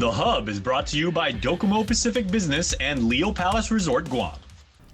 The Hub is brought to you by Docomo Pacific Business and Leo Palace Resort, Guam.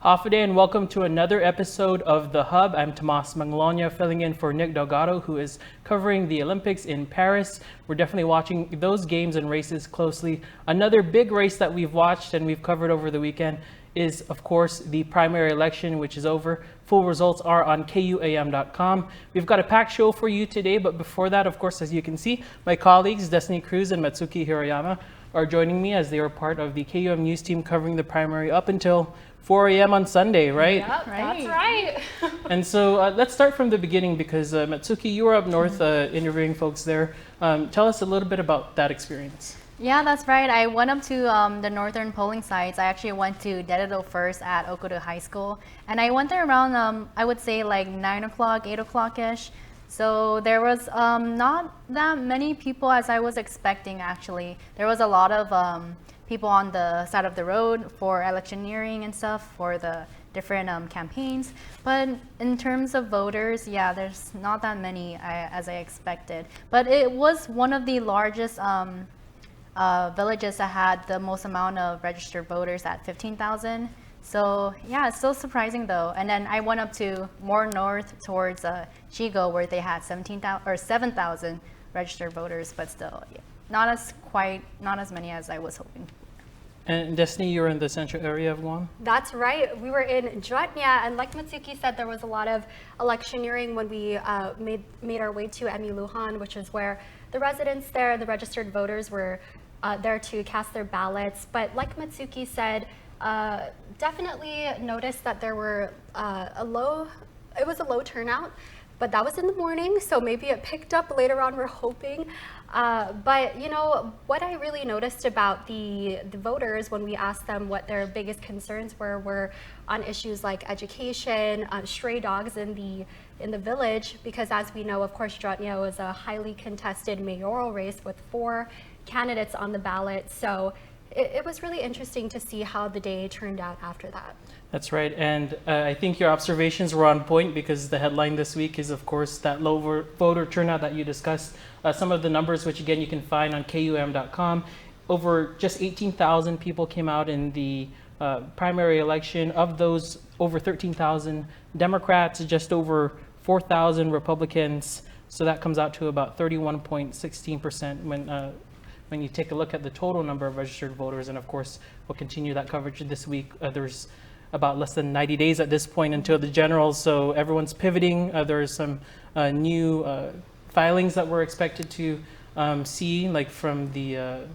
Hafa day and welcome to another episode of The Hub. I'm Tomas Manglona filling in for Nick Delgado, who is covering the Olympics in Paris. We're definitely watching those games and races closely. Another big race that we've watched and we've covered over the weekend is, of course, the primary election, which is over. Full results are on KUAM.com. We've got a packed show for you today, but before that, of course, as you can see, my colleagues, Ginger Cruz and Matsuki Hiroyama, are joining me as they are part of the KUM news team covering the primary up until 4 a.m. on Sunday, right? Yep, that's right. And so let's start from the beginning because Matsuki, you were up north interviewing folks there. Tell us a little bit about that experience. Yeah, that's right. I went up to the northern polling sites. I actually went to Delgado first at Okudu High School. And I went there around, I would say like 9 o'clock, 8 o'clock-ish. So there was not that many people as I was expecting, actually. There was a lot of people on the side of the road for electioneering and stuff for the different campaigns. But in terms of voters, yeah, there's not that many as I expected. But it was one of the largest villages that had the most amount of registered voters at 15,000. So yeah, it's still surprising though. And then I went up to more north towards Chigo where they had 7,000 registered voters, but still yeah, not as many as I was hoping. And Destiny, you're in the central area of Guam? That's right. We were in Juatnya, and like Matsuki said, there was a lot of electioneering when we made our way to Emiluhan, which is where the residents there, the registered voters, were there to cast their ballots. But like Matsuki said, definitely noticed that there were it was a low turnout, but that was in the morning, so maybe it picked up later on, we're hoping. But you know, what I really noticed about the voters when we asked them what their biggest concerns were on issues like education, stray dogs in the village, because as we know, of course, Juatnya was a highly contested mayoral race with 4 candidates on the ballot. So it was really interesting to see how the day turned out after that. That's right. And I think your observations were on point because the headline this week is, of course, that low voter turnout that you discussed. Some of the numbers, which again, you can find on KUM.com. Over just 18,000 people came out in the primary election. Of those, over 13,000 Democrats, just over 4,000 Republicans. So that comes out to about 31.16% when you take a look at the total number of registered voters. And of course, we'll continue that coverage this week. There's about less than 90 days at this point until the generals, so everyone's pivoting. There's some new filings that we're expected to see, like from the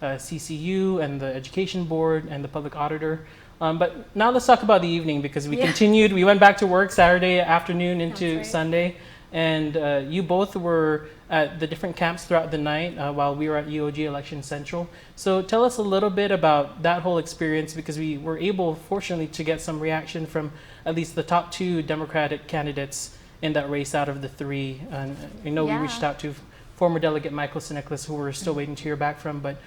CCU and the Education Board and the Public Auditor. But now let's talk about the evening because we continued. We went back to work Saturday afternoon into Sunday. And you both were at the different camps throughout the night while we were at UOG Election Central. So tell us a little bit about that whole experience because we were able, fortunately, to get some reaction from at least the top 2 Democratic candidates in that race out of the 3. And I know we reached out to former delegate Michael Sineklis, who we're still waiting to hear back from. But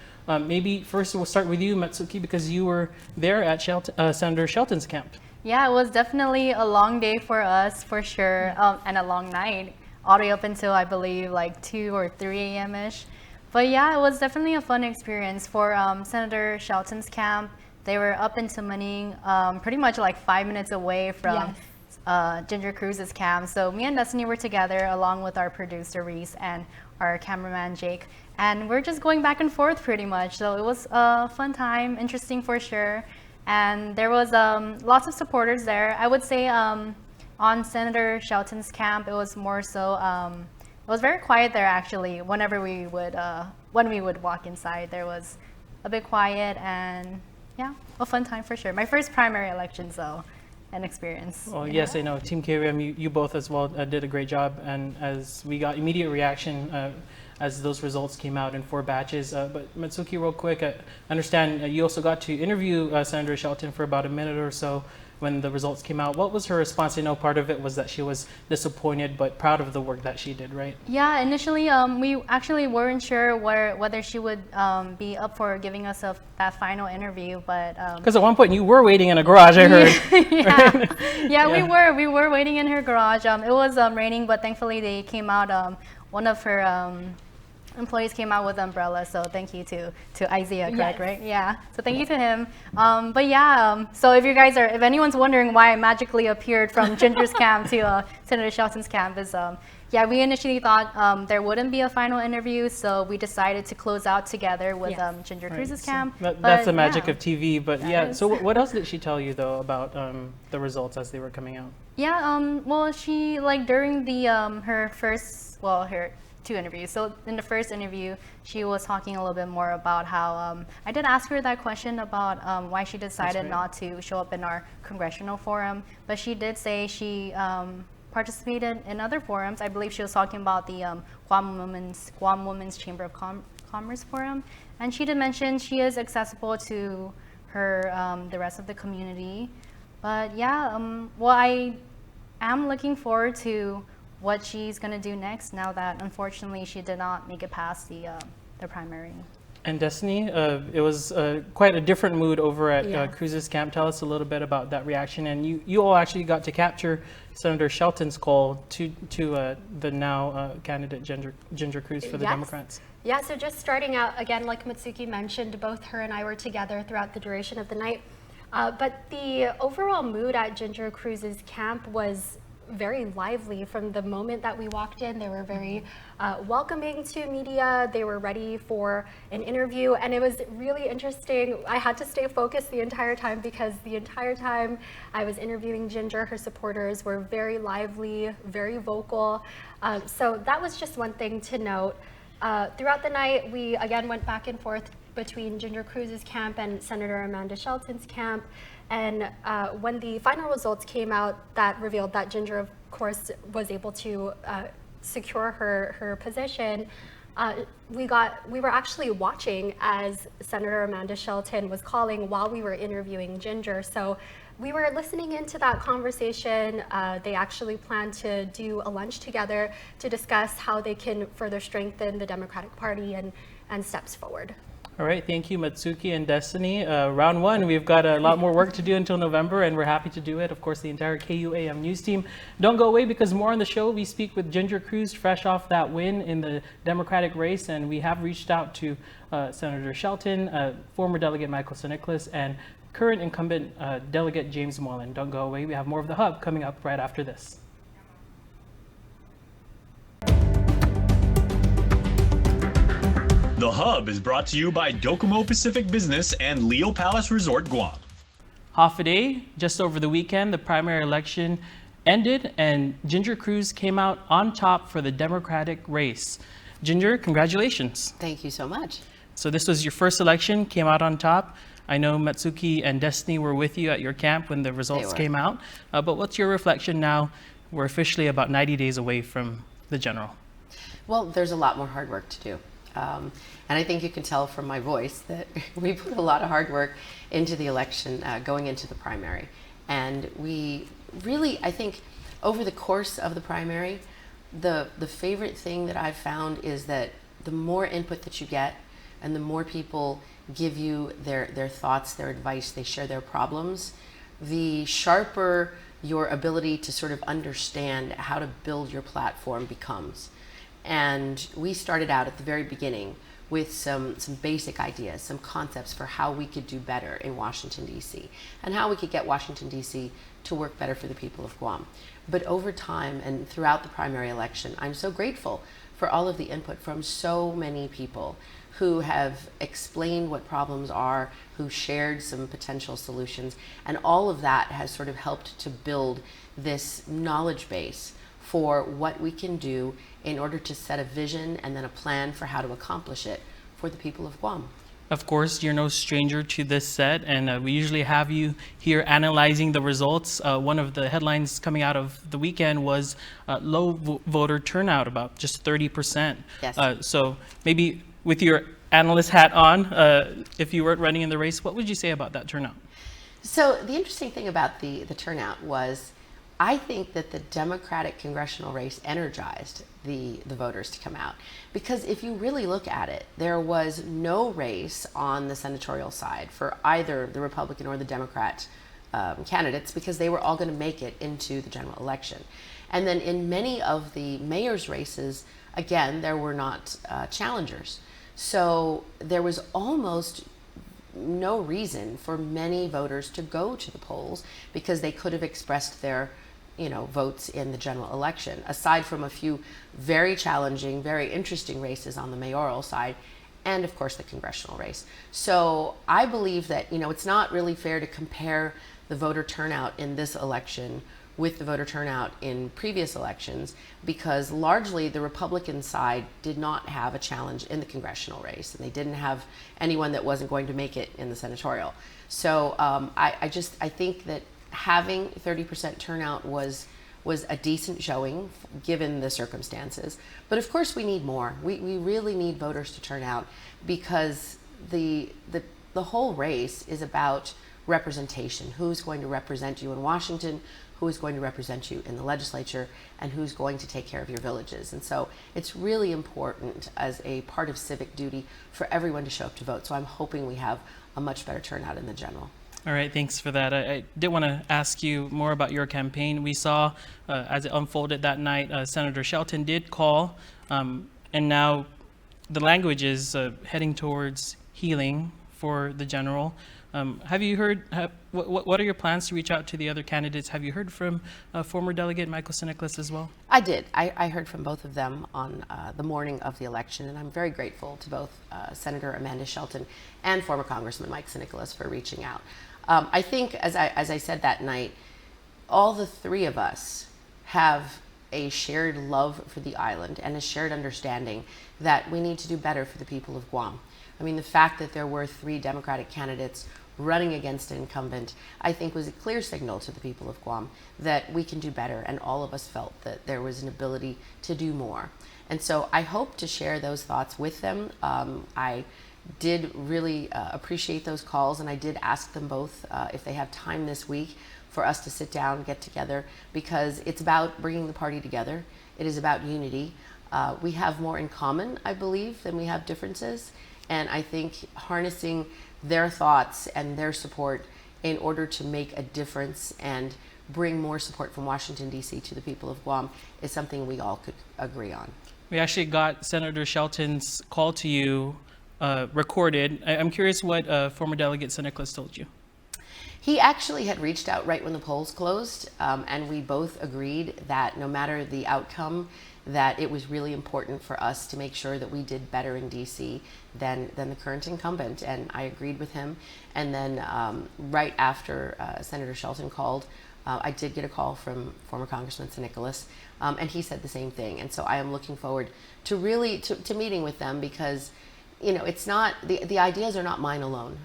maybe first we'll start with you, Matsuki, because you were there at Senator Shelton's camp. Yeah, it was definitely a long day for us, for sure, and a long night, all the way up until, I believe, like 2 or 3 a.m.-ish. But yeah, it was definitely a fun experience for Senator Shelton's camp. They were up in Summoning, pretty much like 5 minutes away from Ginger Cruz's camp. So me and Destiny were together, along with our producer, Reese, and our cameraman, Jake. And we're just going back and forth pretty much. So it was a fun time, interesting for sure. And there was lots of supporters there. I would say on Senator Shelton's camp, it was more so, it was very quiet there actually. Whenever we would, when we would walk inside, there was a bit quiet and yeah, a fun time for sure. My first primary election, so an experience. Well, yes, I know. Team KUM, you both as well did a great job. And as we got immediate reaction as those results came out in 4 batches. But Matsuki, real quick, I understand you also got to interview Senator Shelton for about a minute or so when the results came out. What was her response? I know part of it was that she was disappointed but proud of the work that she did, right? Yeah, initially we actually weren't sure whether she would be up for giving us that final interview, but because at one point you were waiting in a garage, I heard. yeah, we were waiting in her garage. It was raining, but thankfully they came out. One of her employees came out with umbrellas, so thank you to Isaiah, correct, Yes. right? Yeah. So thank you to him. But yeah, so if anyone's wondering why I magically appeared from Ginger's camp to Senator Shelton's camp is, yeah, we initially thought there wouldn't be a final interview, so we decided to close out together with Yes. Ginger Right, Cruz's so camp. that's the magic yeah. of TV. But That yeah, is. so what else did she tell you though about the results as they were coming out? Yeah, well, she, like, during the, her first, well, her 2 interviews. So in the first interview, she was talking a little bit more about how, I did ask her that question about why she decided right. not to show up in our congressional forum, but she did say she participated in other forums. I believe she was talking about the Guam Women's Chamber of Commerce Forum, and she did mention she is accessible to her, the rest of the community. But yeah, well, I am looking forward to what she's gonna do next now that unfortunately she did not make it past the primary. And Destiny, it was quite a different mood over at Yes. Cruz's camp. Tell us a little bit about that reaction. And you all actually got to capture Senator Shelton's call to the now candidate Ginger Cruz for the Yes. Democrats. Yeah, so just starting out, again, like Mitsuki mentioned, both her and I were together throughout the duration of the night. But the overall mood at Ginger Cruz's camp was very lively from the moment that we walked in. They were very welcoming to media. They were ready for an interview, and it was really interesting. I had to stay focused the entire time because the entire time I was interviewing Ginger, her supporters were very lively, very vocal. So that was just one thing to note. Throughout the night, we again went back and forth between Ginger Cruz's camp and Senator Amanda Shelton's camp. And when the final results came out, that revealed that Ginger, of course, was able to secure her position. We were actually watching as Senator Amanda Shelton was calling while we were interviewing Ginger. So we were listening into that conversation. They actually plan to do a lunch together to discuss how they can further strengthen the Democratic Party and steps forward. All right, thank you, Matsuki and Destiny. Round 1, we've got a lot more work to do until November, and we're happy to do it. Of course, the entire KUAM news team. Don't go away, because more on the show, we speak with Ginger Cruz, fresh off that win in the Democratic race, and we have reached out to Senator Shelton, former Delegate Michael St. and current incumbent Delegate James Mullen. Don't go away. We have more of The Hub coming up right after this. The Hub is brought to you by Docomo Pacific Business and Leo Palace Resort, Guam. Half a day, just over the weekend, the primary election ended and Ginger Cruz came out on top for the Democratic race. Ginger, congratulations. Thank you so much. So this was your first election, came out on top. I know Matsuki and Destiny were with you at your camp when the results were. came out. But what's your reflection now? We're officially about 90 days away from the general. Well, there's a lot more hard work to do. And I think you can tell from my voice that we put a lot of hard work into the election going into the primary. And we really, I think, over the course of the primary, the favorite thing that I've found is that the more input that you get and the more people give you their thoughts, their advice, they share their problems, the sharper your ability to sort of understand how to build your platform becomes. And we started out at the very beginning with some basic ideas, some concepts for how we could do better in Washington, D.C., and how we could get Washington, D.C. to work better for the people of Guam. But over time and throughout the primary election, I'm so grateful for all of the input from so many people who have explained what problems are, who shared some potential solutions, and all of that has sort of helped to build this knowledge base for what we can do in order to set a vision and then a plan for how to accomplish it for the people of Guam. Of course, you're no stranger to this set, and we usually have you here analyzing the results. One of the headlines coming out of the weekend was low voter turnout, about just 30%. Yes. So maybe with your analyst hat on, if you weren't running in the race, what would you say about that turnout? So the interesting thing about the turnout was, I think that the Democratic congressional race energized the voters to come out. Because if you really look at it, there was no race on the senatorial side for either the Republican or the Democrat candidates, because they were all going to make it into the general election. And then in many of the mayor's races, again, there were not challengers. So there was almost no reason for many voters to go to the polls because they could have expressed their votes in the general election, aside from a few very challenging, very interesting races on the mayoral side, and of course the congressional race. So I believe that, it's not really fair to compare the voter turnout in this election with the voter turnout in previous elections, because largely the Republican side did not have a challenge in the congressional race, and they didn't have anyone that wasn't going to make it in the senatorial. So I think that having 30% turnout was a decent showing given the circumstances. But of course we need more. We really need voters to turn out, because the whole race is about representation. Who's going to represent you in Washington, who is going to represent you in the legislature, and who's going to take care of your villages. And so it's really important as a part of civic duty for everyone to show up to vote. So I'm hoping we have a much better turnout in the general. All right, thanks for that. I did want to ask you more about your campaign. We saw as it unfolded that night, Senator Shelton did call, and now the language is heading towards healing for the general. Have you heard, what are your plans to reach out to the other candidates? Have you heard from former delegate Michael Siniclis as well? I did. I heard from both of them on the morning of the election, and I'm very grateful to both Senator Amanda Shelton and former Congressman Mike Siniclis for reaching out. I think, as I said that night, all the three of us have a shared love for the island and a shared understanding that we need to do better for the people of Guam. I mean, the fact that there were 3 Democratic candidates running against an incumbent, I think was a clear signal to the people of Guam that we can do better, and all of us felt that there was an ability to do more. And so I hope to share those thoughts with them. I did really appreciate those calls, and I did ask them both if they have time this week for us to sit down, get together, because it's about bringing the party together. It is about unity. We have more in common, I believe, than we have differences. And I think harnessing their thoughts and their support in order to make a difference and bring more support from Washington, D.C. to the people of Guam is something we all could agree on. We actually got Senator Shelton's call to you recorded. I'm curious what former delegate Siniclis told you. He actually had reached out right when the polls closed, and we both agreed that no matter the outcome, that it was really important for us to make sure that we did better in D.C. than the current incumbent, and I agreed with him. And then right after Senator Shelton called, I did get a call from former Congressman Siniclis, and he said the same thing. And so I am looking forward to really to meeting with them, because it's not, the ideas are not mine alone.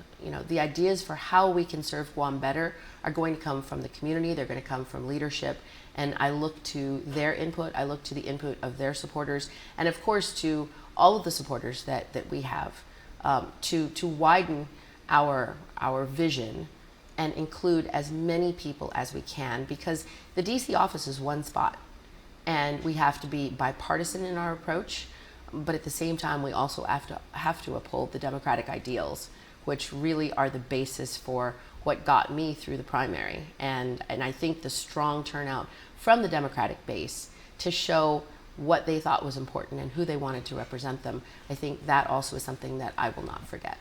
The ideas for how we can serve Guam better are going to come from the community. They're going to come from leadership. And I look to their input. I look to the input of their supporters. And of course, to all of the supporters that we have, to widen our vision and include as many people as we can, because the DC office is one spot. And we have to be bipartisan in our approach. But at the same time, we also have to uphold the democratic ideals, which really are the basis for what got me through the primary. And I think the strong turnout from the Democratic base to show what they thought was important and who they wanted to represent them, I think that also is something that I will not forget.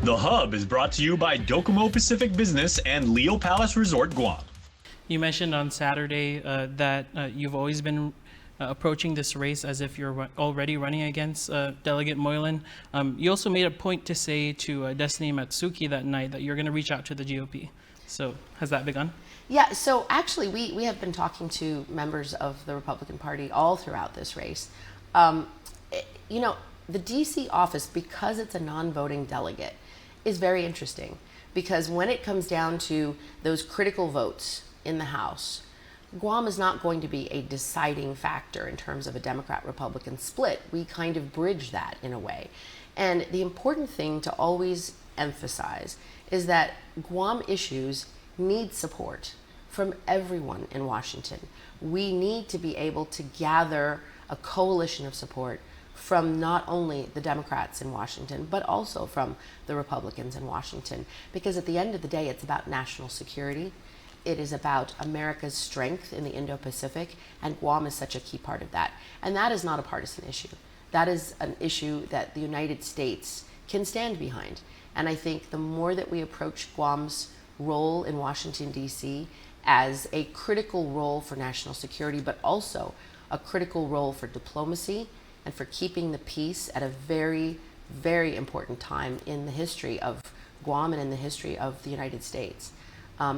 The Hub is brought to you by Docomo Pacific Business and Leo Palace Resort, Guam. You mentioned on Saturday that you've always been approaching this race as if you're already running against Delegate Moylan. You also made a point to say to Destiny Matsuki that night that you're going to reach out to the GOP. So has that begun? Yeah, so actually we have been talking to members of the Republican Party all throughout this race. The DC office, because it's a non-voting delegate, is very interesting, because when it comes down to those critical votes in the House, Guam is not going to be a deciding factor in terms of a Democrat-Republican split. We kind of bridge that in a way. And the important thing to always emphasize is that Guam issues need support from everyone in Washington. We need to be able to gather a coalition of support from not only the Democrats in Washington, but also from the Republicans in Washington. Because at the end of the day, it's about national security. It is about America's strength in the Indo-Pacific, and Guam is such a key part of that. And that is not a partisan issue. That is an issue that the United States can stand behind. And I think the more that we approach Guam's role in Washington, D.C. as a critical role for national security, but also a critical role for diplomacy and for keeping the peace at a very, very important time in the history of Guam and in the history of the United States.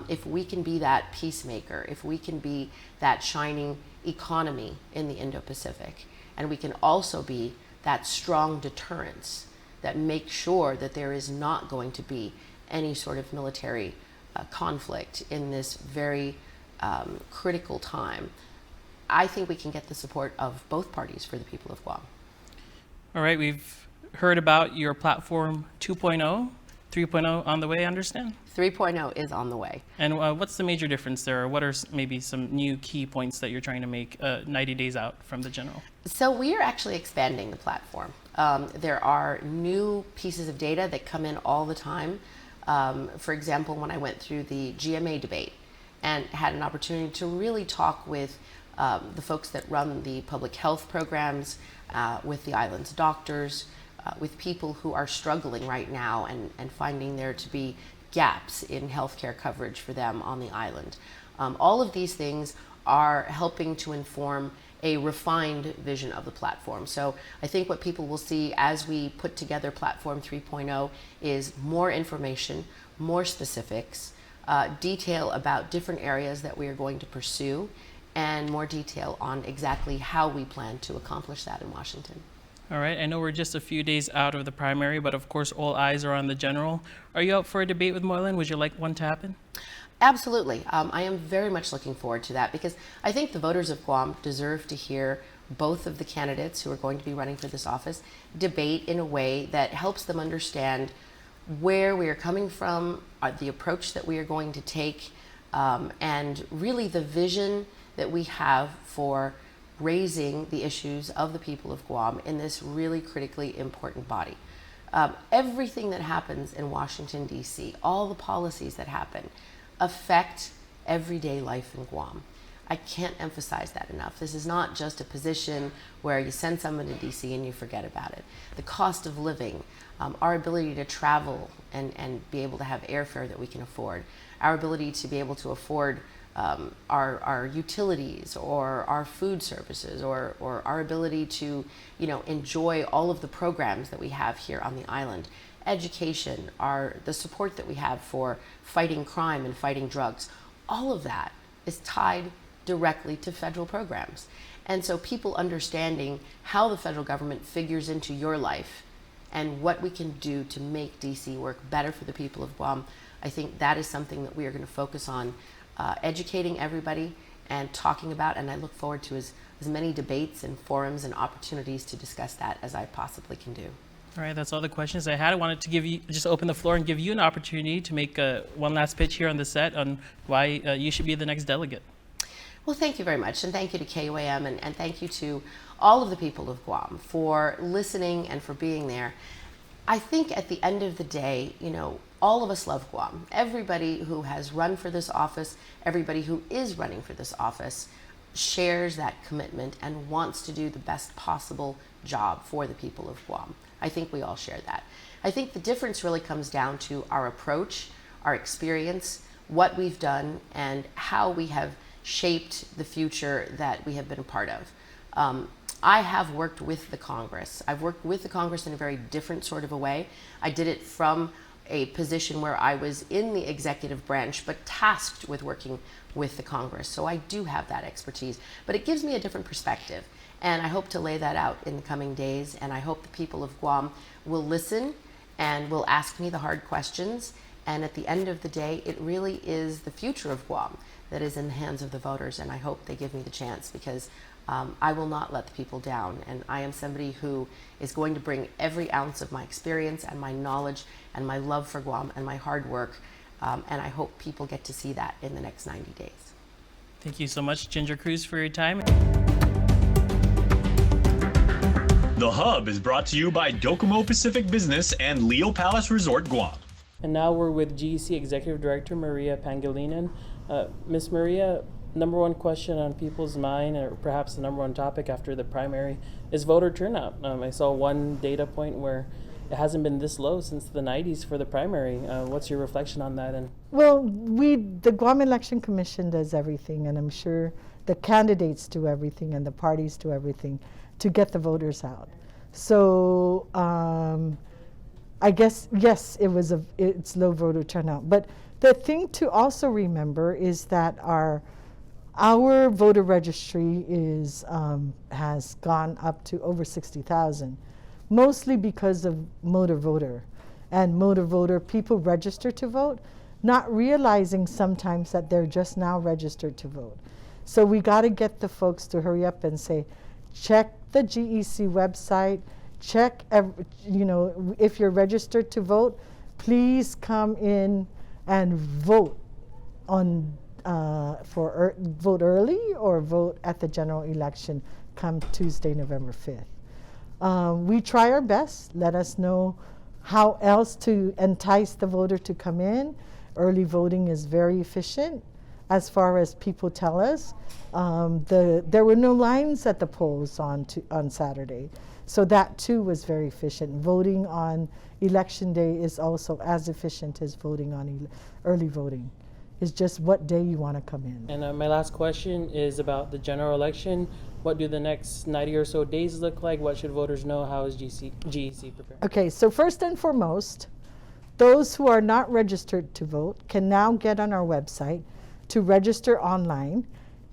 If we can be that peacemaker, if we can be that shining economy in the Indo-Pacific, and we can also be that strong deterrence that makes sure that there is not going to be any sort of military conflict in this very critical time, I think we can get the support of both parties for the people of Guam. All right, we've heard about your platform 2.0, 3.0 on the way, I understand? 3.0 is on the way. And what's the major difference there? Or what are maybe some new key points that you're trying to make 90 days out from the general? So we are actually expanding the platform. There are new pieces of data that come in all the time. For example, when I went through the GMA debate and had an opportunity to really talk with the folks that run the public health programs, with the island's doctors, with people who are struggling right now and finding there to be gaps in healthcare coverage for them on the island. All of these things are helping to inform a refined vision of the platform. So I think what people will see as we put together Platform 3.0 is more information, more specifics, detail about different areas that we are going to pursue, and more detail on exactly how we plan to accomplish that in Washington. All right, I know we're just a few days out of the primary, but of course all eyes are on the general. Are you up for a debate with Moylan? Would you like one to happen? Absolutely. I am very much looking forward to that because I think the voters of Guam deserve to hear both of the candidates who are going to be running for this office debate in a way that helps them understand where we are coming from, the approach that we are going to take, and really the vision that we have for raising the issues of the people of Guam in this really critically important body. Everything that happens in Washington, D.C., all the policies that happen, affect everyday life in Guam. I can't emphasize that enough. This is not just a position where you send someone to DC and you forget about it. The cost of living, our ability to travel and be able to have airfare that we can afford, our ability to be able to afford our utilities or our food services or our ability to enjoy all of the programs that we have here on the island. Education, the support that we have for fighting crime and fighting drugs, all of that is tied directly to federal programs. And so people understanding how the federal government figures into your life and what we can do to make DC work better for the people of Guam, I think that is something that we are going to focus on educating everybody and talking about, and I look forward to as many debates and forums and opportunities to discuss that as I possibly can do. All right, that's all the questions I had. I wanted to just open the floor and give you an opportunity to make one last pitch here on the set on why you should be the next delegate. Well, thank you very much, and thank you to KUAM, and thank you to all of the people of Guam for listening and for being there. I think at the end of the day, all of us love Guam. Everybody who has run for this office, everybody who is running for this office, shares that commitment and wants to do the best possible job for the people of Guam. I think we all share that. I think the difference really comes down to our approach, our experience, what we've done, and how we have shaped the future that we have been a part of. I have worked with the Congress. I've worked with the Congress in a very different sort of a way. I did it from a position where I was in the executive branch, but tasked with working with the Congress. So I do have that expertise, but it gives me a different perspective. And I hope to lay that out in the coming days. And I hope the people of Guam will listen and will ask me the hard questions. And at the end of the day, it really is the future of Guam that is in the hands of the voters. And I hope they give me the chance because I will not let the people down. And I am somebody who is going to bring every ounce of my experience and my knowledge and my love for Guam and my hard work. And I hope people get to see that in the next 90 days. Thank you so much, Ginger Cruz, for your time. The Hub is brought to you by Docomo Pacific Business and Leo Palace Resort Guam. And now we're with GEC Executive Director Maria Pangilinan. Ms. Maria, number one question on people's mind, or perhaps the number one topic after the primary, is voter turnout. I saw one data point where it hasn't been this low since the 90s for the primary. What's your reflection on that? And Well, the Guam Election Commission does everything, and I'm sure the candidates do everything and the parties do everything to get the voters out. So I guess, yes, it's low voter turnout. But the thing to also remember is that our voter registry has gone up to over 60,000, mostly because of motor voter. And motor voter, people register to vote, not realizing sometimes that they're just now registered to vote. So we got to get the folks to hurry up and say, check the GEC website, check, if you're registered to vote, please come in and vote on vote early or vote at the general election come Tuesday, November 5th. We try our best. Let us know how else to entice the voter to come in. Early voting is very efficient as far as people tell us. There were no lines at the polls on Saturday. So that too was very efficient. Voting on election day is also as efficient as voting on early voting. It's just what day you want to come in. And my last question is about the general election. What do the next 90 or so days look like? What should voters know? How is GEC prepared? Okay, so first and foremost, those who are not registered to vote can now get on our website to register online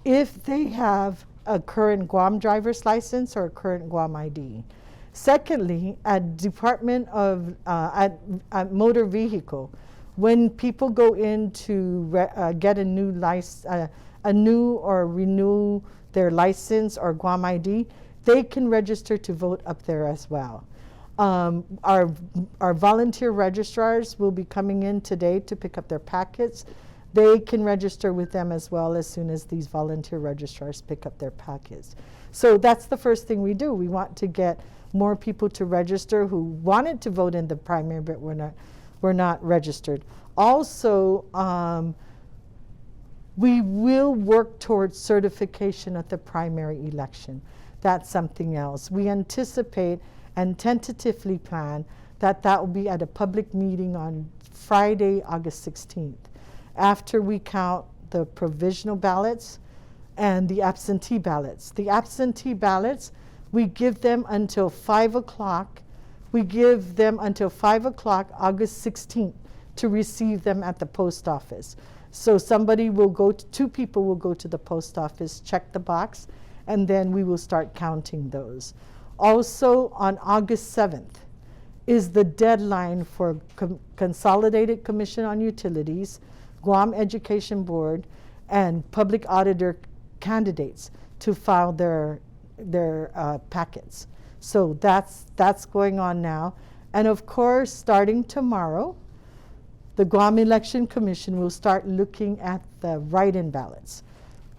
if they have a current Guam driver's license or a current Guam ID. Secondly, at Department of at Motor Vehicle, when people go in to get a new or renew their license or Guam ID, they can register to vote up there as well. Our volunteer registrars will be coming in today to pick up their packets. They can register with them as well as soon as these volunteer registrars pick up their packets. So that's the first thing we do. We want to get more people to register who wanted to vote in the primary but were not registered. Also, we will work towards certification at the primary election. That's something else. We anticipate and tentatively plan that will be at a public meeting on Friday, August 16th. After we count the provisional ballots and the absentee ballots. The absentee ballots, we give them until 5 o'clock. We give them until 5 o'clock, August 16th, to receive them at the post office. So two people will go to the post office, check the box, and then we will start counting those. Also, on August 7th is the deadline for Consolidated Commission on Utilities, Guam Education Board, and public auditor candidates to file their packets. So that's going on now. And of course, starting tomorrow, the Guam Election Commission will start looking at the write-in ballots.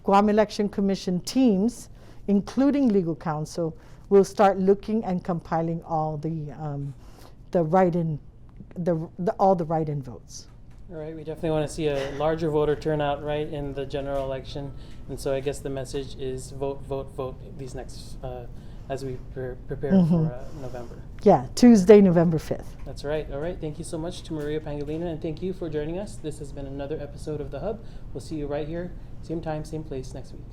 Guam Election Commission teams, including legal counsel, will start looking and compiling all the write-in votes. All right, we definitely want to see a larger voter turnout, right, in the general election. And so I guess the message is vote, vote, vote these next, as we prepare for November. Yeah, Tuesday, November 5th. That's right. All right, thank you so much to Maria Pangilinan, and thank you for joining us. This has been another episode of The Hub. We'll see you right here, same time, same place next week.